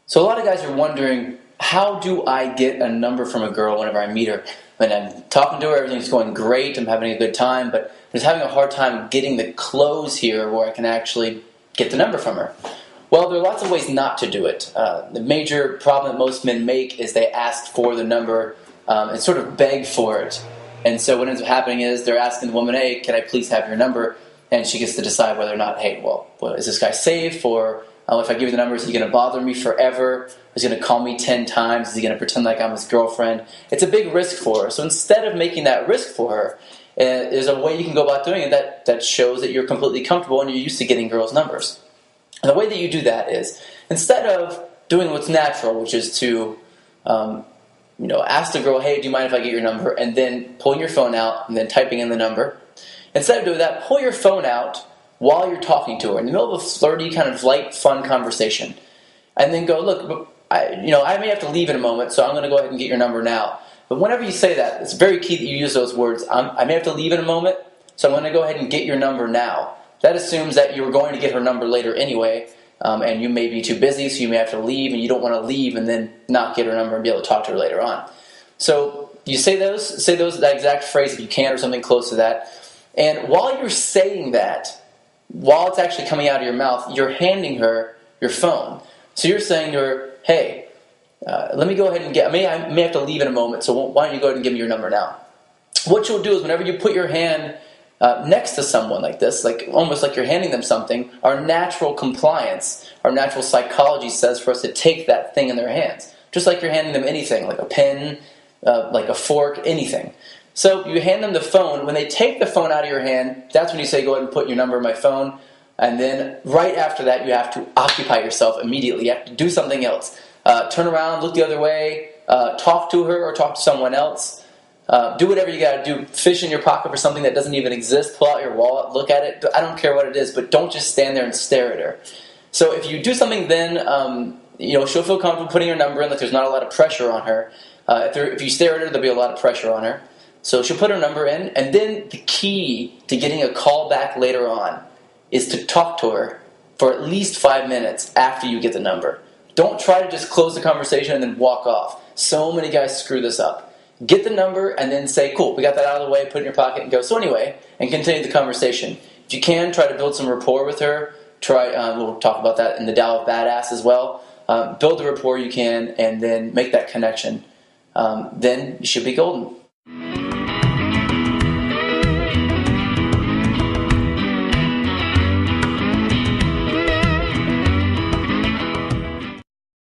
So a lot of guys are wondering, how do I get a number from a girl whenever I meet her? When I'm talking to her, everything's going great, I'm having a good time, but I'm just having a hard time getting the close here where I can actually get the number from her. Well, there are lots of ways not to do it. The major problem that most men make is they ask for the number and sort of beg for it. And so what ends up happening is they're asking the woman, hey, can I please have your number? And she gets to decide whether or not, hey, well is this guy safe? Or if I give you the number, is he going to bother me forever? Is he going to call me 10 times? Is he going to pretend like I'm his girlfriend? It's a big risk for her. So instead of making that risk for her, there's a way you can go about doing it that shows that you're completely comfortable and you're used to getting girls' numbers. And the way that you do that is, instead of doing what's natural, which is to ask the girl, hey, do you mind if I get your number? And then pulling your phone out and then typing in the number. Instead of doing that, pull your phone out while you're talking to her in the middle of a flirty, kind of light, fun conversation. And then go, look, I may have to leave in a moment, so I'm going to go ahead and get your number now. But whenever you say that, it's very key that you use those words. I may have to leave in a moment, so I'm going to go ahead and get your number now. That assumes that you were going to get her number later anyway, and you may be too busy, so you may have to leave, and you don't want to leave and then not get her number and be able to talk to her later on. So you say that exact phrase if you can, or something close to that. And while you're saying that, while it's actually coming out of your mouth, you're handing her your phone. So you're saying to her, hey, let me go ahead and I may have to leave in a moment, so why don't you go ahead and give me your number now? What you'll do is whenever you put your hand next to someone like this, almost like you're handing them something, our natural compliance, our natural psychology says for us to take that thing in their hands. Just like you're handing them anything, like a pen, like a fork, anything. So you hand them the phone. When they take the phone out of your hand, that's when you say, go ahead and put your number in my phone. And then right after that, you have to occupy yourself immediately. You have to do something else. Turn around, look the other way, talk to her or talk to someone else. Do whatever you got to do. Fish in your pocket for something that doesn't even exist. Pull out your wallet, look at it. I don't care what it is, but don't just stand there and stare at her. So if you do something then, she'll feel comfortable putting her number in, like there's not a lot of pressure on her. If you stare at her, there'll be a lot of pressure on her. So she'll put her number in, and then the key to getting a call back later on is to talk to her for at least 5 minutes after you get the number. Don't try to just close the conversation and then walk off. So many guys screw this up. Get the number and then say, cool, we got that out of the way, put it in your pocket and go, so anyway, and continue the conversation. If you can, try to build some rapport with her. We'll talk about that in the Tao of Badass as well. Build the rapport you can and then make that connection. Then you should be golden.